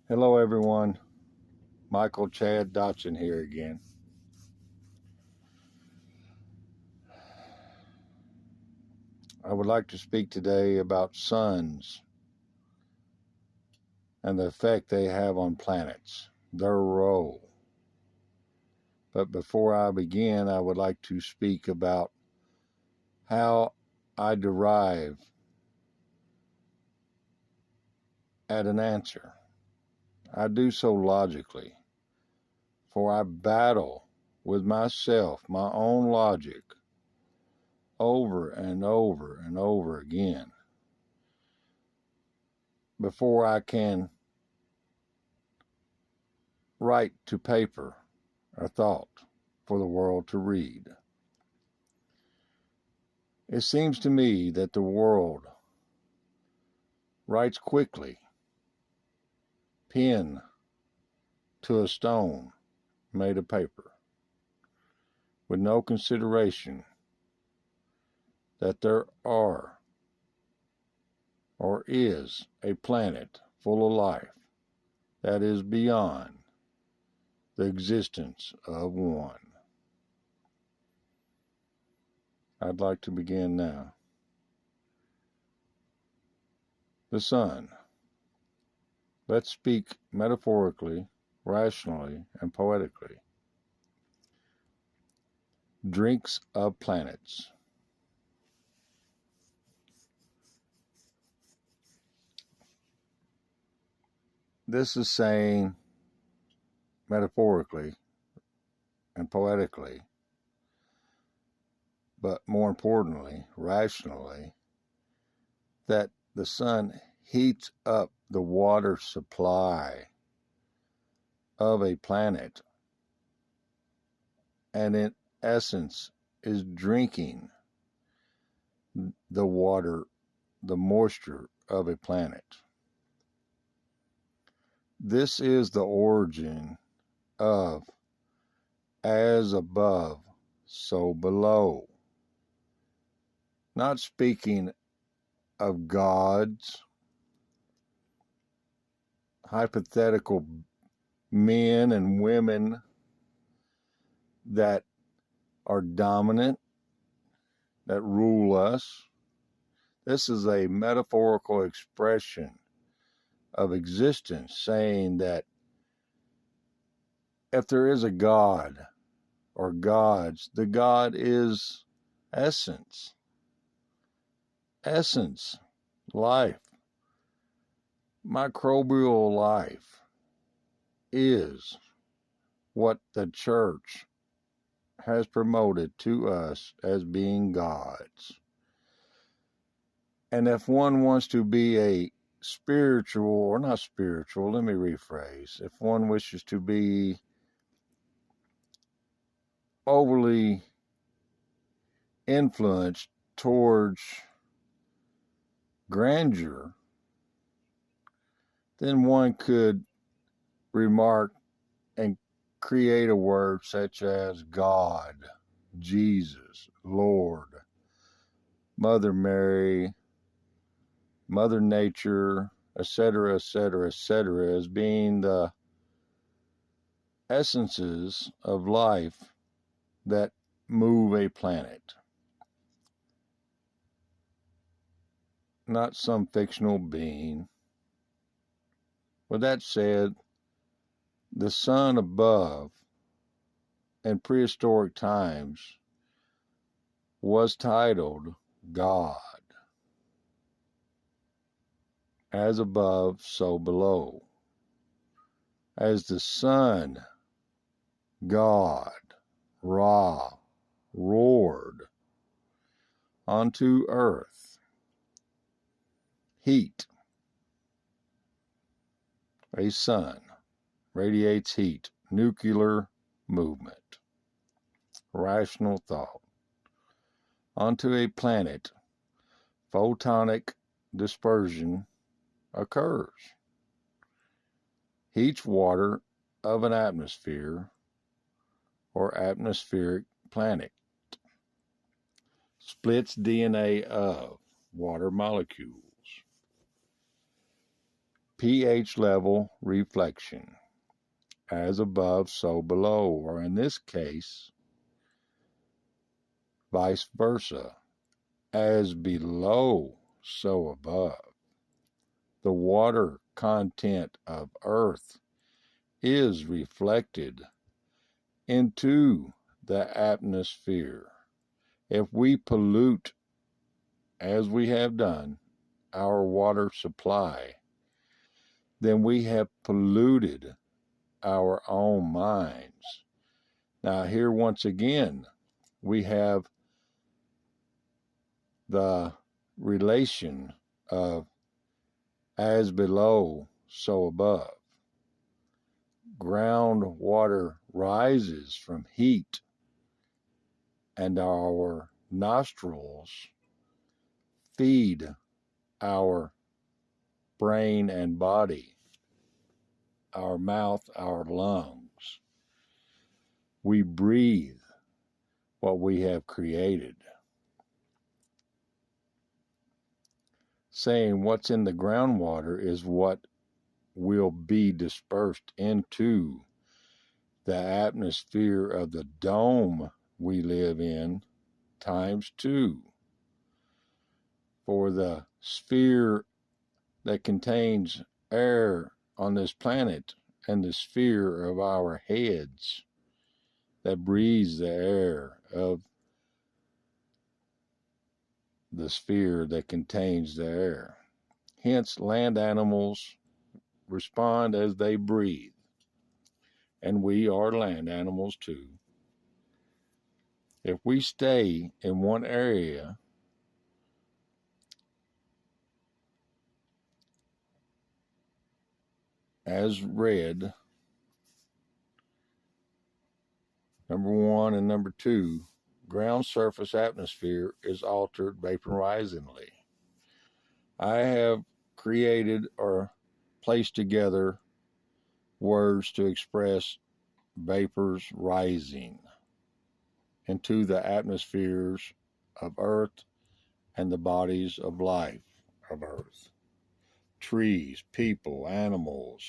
Hello, everyone. Michael Chad Dotson here again. I would like to speak today about suns and the effect they have on planets, their role. But before I begin, I would like to speak about how I derive at an answer. I do so logically, for I battle with myself, my own logic, over and over and over again before I can write to paper a thought for the world to read. It seems to me that the world writes quickly, pen to a stone made of paper, with no consideration that there are or is a planet full of life that is beyond the existence of one. I'd like to begin now. The sun. Let's speak metaphorically, rationally, and poetically. Drinks of planets. This is saying metaphorically and poetically, but more importantly, rationally, that the sun heats up the water supply of a planet and in essence is drinking the water, the moisture of a planet. This is the origin of as above, so below. Not speaking of gods, hypothetical men and women that are dominant, that rule us. This is a metaphorical expression of existence, saying that if there is a God or gods, the God is essence. Essence, life, microbial life is what the church has promoted to us as being gods. And if one wants to be a spiritual, or not spiritual, let me rephrase, if one wishes to be overly influenced towards grandeur, then one could remark and create a word such as God, Jesus, Lord, Mother Mary, Mother Nature, etc., etc., etc., as being the essences of life that move a planet. Not some fictional being. With that said, the sun above in prehistoric times was titled God. As above, so below. As the sun, God, Ra, roared onto earth, heat, a sun, radiates heat, nuclear movement, rational thought, onto a planet, photonic dispersion occurs. Heats water of an atmosphere or atmospheric planet. Splits DNA of water molecules. pH level reflection. As above, so below, or in this case, vice versa. As below, so above. The water content of Earth is reflected into the atmosphere. If we pollute, as we have done, our water supply, then we have polluted our own minds. Now, here once again, we have the relation of as below, so above. Groundwater rises from heat, and our nostrils feed our brain and body, our mouth, our lungs. We breathe what we have created. Saying what's in the groundwater is what will be dispersed into the atmosphere of the dome we live in times 2. For the sphere that contains air on this planet and the sphere of our heads that breathes the air of the sphere that contains the air. Hence, land animals respond as they breathe. And we are land animals too. If we stay in one area, as read, number 1 and number 2, ground surface atmosphere is altered vaporizingly. I have created or placed together words to express vapors rising into the atmospheres of Earth and the bodies of life of Earth. Trees, people, animals.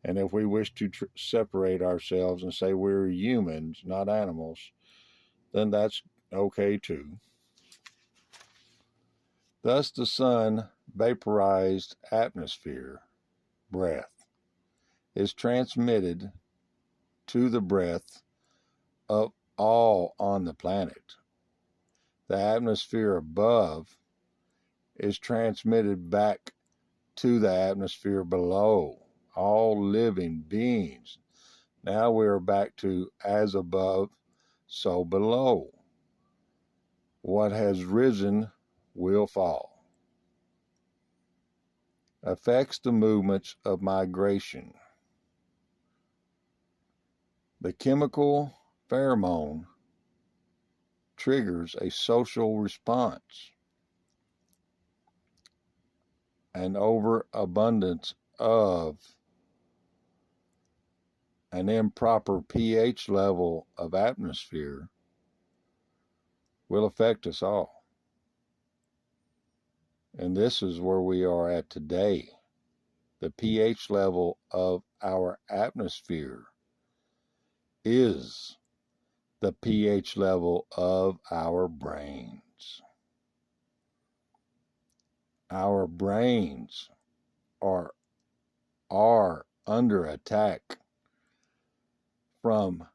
And if we wish to separate ourselves and say we're humans, not animals, then that's okay too. Thus the sun vaporized atmosphere, breath, is transmitted to the breath of all on the planet. The atmosphere above is transmitted back to the atmosphere below, all living beings. Now we are back to as above, so below. What has risen will fall. Affects the movements of migration. The chemical pheromone triggers a social response. An overabundance of an improper pH level of atmosphere will affect us all. And this is where we are at today. The pH level of our atmosphere is the pH level of our brains. Our brains are under attack from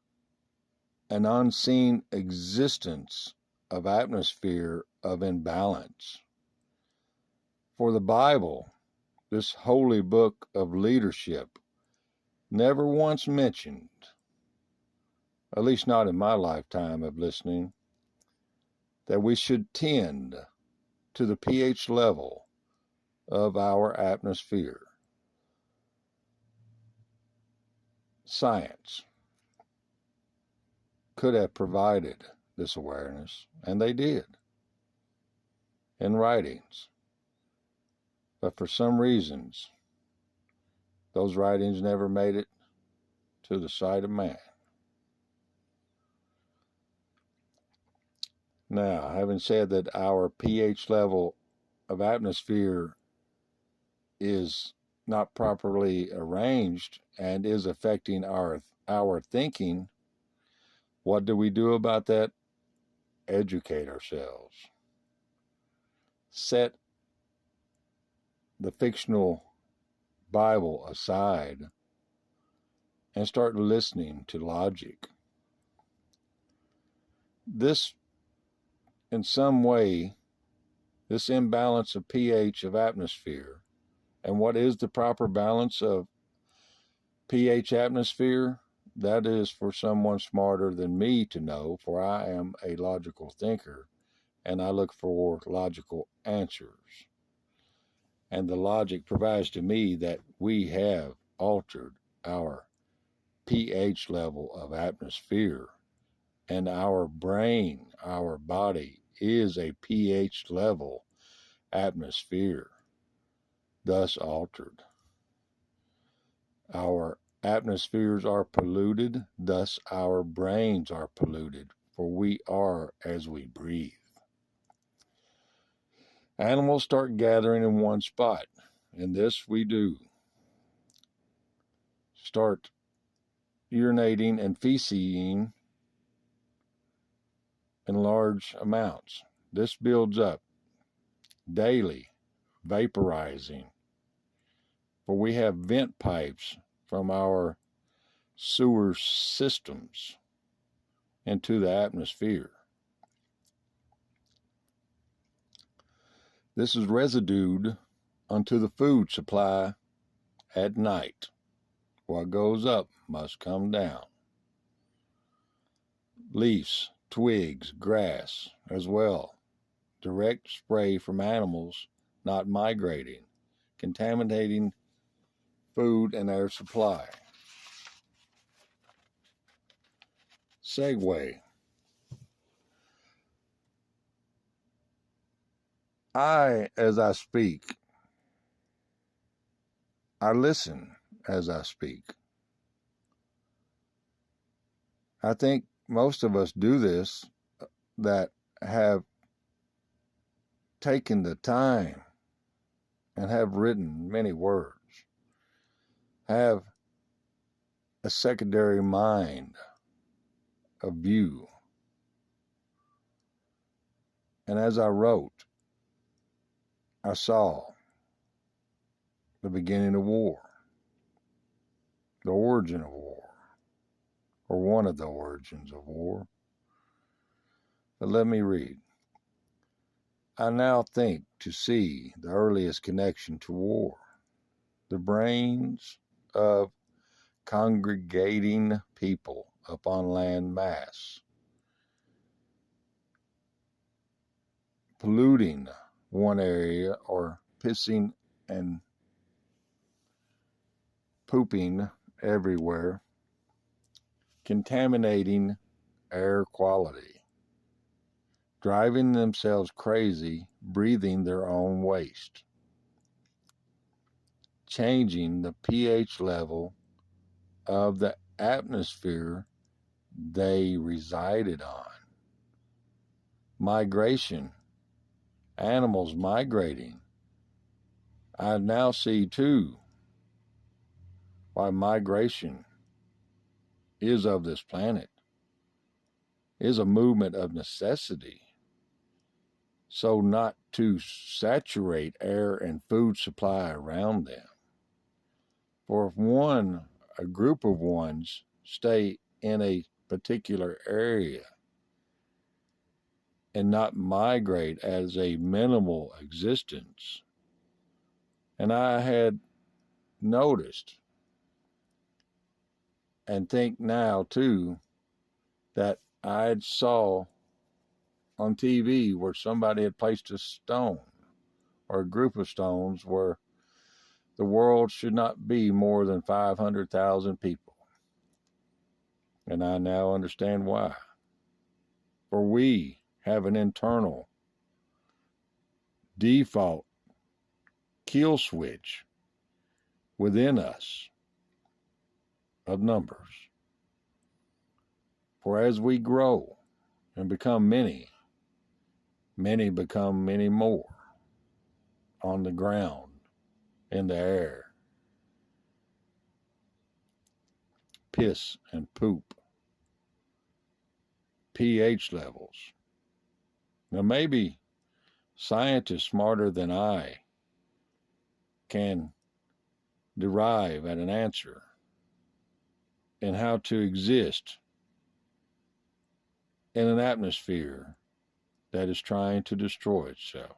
an unseen existence of atmosphere of imbalance. For the Bible, this holy book of leadership, never once mentioned, at least not in my lifetime of listening, that we should tend to the pH level of our atmosphere. Science could have provided this awareness, and they did, in writings. But for some reasons, those writings never made it to the sight of man. Now, having said that our pH level of atmosphere is not properly arranged and is affecting our thinking, what do we do about that? Educate ourselves. Set the fictional Bible aside and start listening to logic. This, in some way, this imbalance of pH of atmosphere, and what is the proper balance of pH atmosphere? That is for someone smarter than me to know, for I am a logical thinker and I look for logical answers. And the logic provides to me that we have altered our pH level of atmosphere, and our brain, our body is a pH level atmosphere, thus altered. Our atmospheres are polluted, thus our brains are polluted, for we are as we breathe. Animals start gathering in one spot, and this we do. Start urinating and feces in large amounts. This builds up daily, vaporizing, for we have vent pipes from our sewer systems into the atmosphere. This is residued unto the food supply at night. What goes up must come down. Leaves, twigs, grass as well. Direct spray from animals not migrating, contaminating food and air supply. Segue. As I speak, I listen as I speak. I think most of us do this that have taken the time and have written many words, have a secondary mind of view. And as I wrote, I saw the beginning of war, the origin of war, or one of the origins of war. But let me read. I now think to see the earliest connection to war, the brains of congregating people upon land mass, polluting one area or pissing and pooping everywhere, contaminating air quality, driving themselves crazy, breathing their own waste, changing the pH level of the atmosphere they resided on. Migration, animals migrating. I now see too why migration is of this planet, is a movement of necessity, so not to saturate air and food supply around them. For if a group of ones stay in a particular area and not migrate as a minimal existence, and I had noticed and think now too that I saw on TV where somebody had placed a stone or a group of stones where the world should not be more than 500,000 people. And I now understand why. For we have an internal default kill switch within us of numbers. For as we grow and become many, many become many more on the ground, in the air, piss and poop, pH levels. Now, maybe scientists smarter than I can derive at an answer in how to exist in an atmosphere that is trying to destroy itself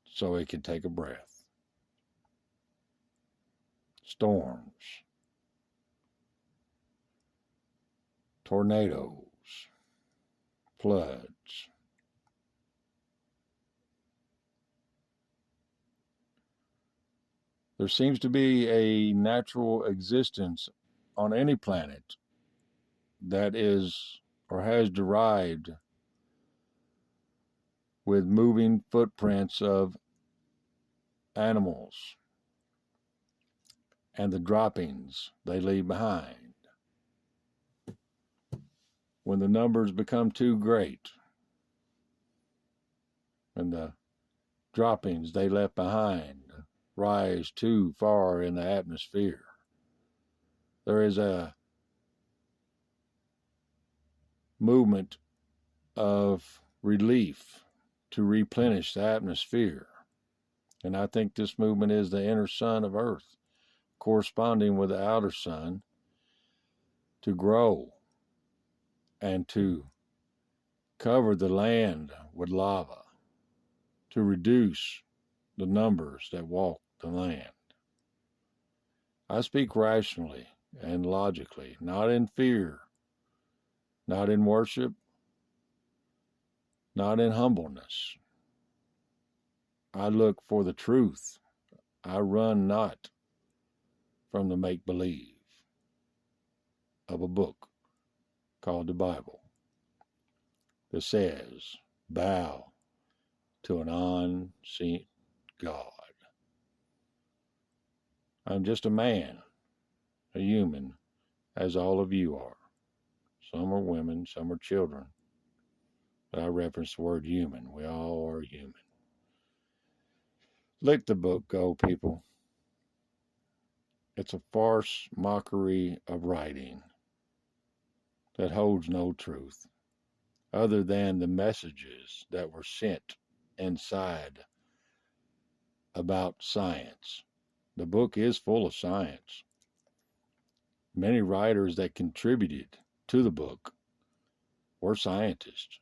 so it can take a breath. Storms, tornadoes, floods. There seems to be a natural existence on any planet that is or has derived with moving footprints of animals and the droppings they leave behind. When the numbers become too great and the droppings they left behind rise too far in the atmosphere, there is a movement of relief to replenish the atmosphere. And I think this movement is the inner sun of Earth, corresponding with the outer sun, to grow and to cover the land with lava, to reduce the numbers that walk the land. I speak rationally and logically, not in fear, not in worship, not in humbleness. I look for the truth. I run not from the make-believe of a book called the Bible that says, bow to an unseen God. I'm just a man, a human, as all of you are. Some are women, some are children. But I reference the word human. We all are human. Let the book go, people. It's a farce mockery of writing that holds no truth other than the messages that were sent inside about science. The book is full of science. Many writers that contributed to the book were scientists,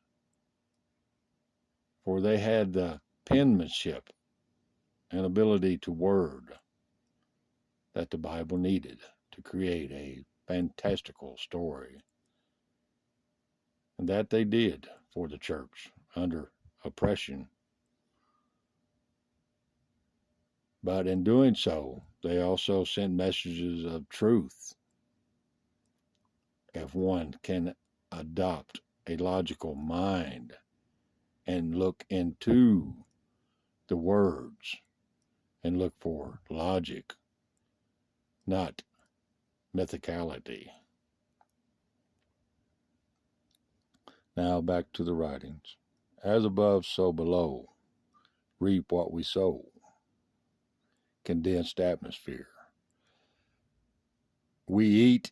for they had the penmanship and ability to word that the Bible needed to create a fantastical story. And that they did for the church under oppression. But in doing so, they also sent messages of truth. If one can adopt a logical mind and look into the words and look for logic, not mythicality. Now back to the writings. As above, so below. Reap what we sow. Condensed atmosphere. We eat,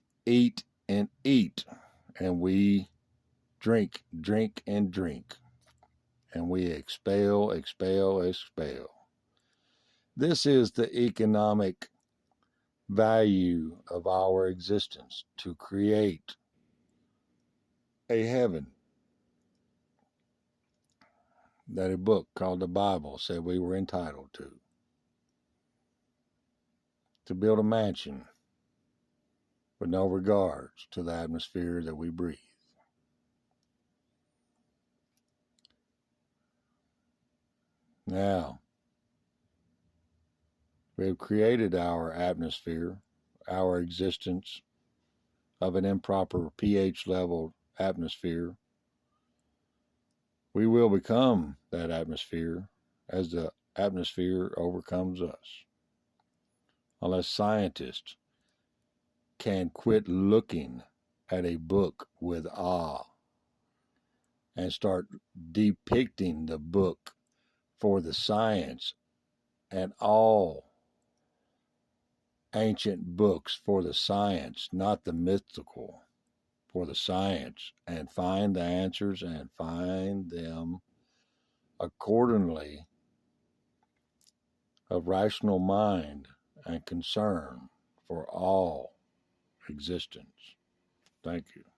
and eat. And we drink, and drink. And we expel. This is the economic value of our existence, to create a heaven that a book called the Bible said we were entitled to build a mansion with no regards to the atmosphere that we breathe. Now, we have created our atmosphere, our existence of an improper pH level atmosphere. We will become that atmosphere as the atmosphere overcomes us. Unless scientists can quit looking at a book with awe and start depicting the book for the science and all ancient books for the science, not the mythical, for the science, and find the answers and find them accordingly of rational mind and concern for all existence. Thank you.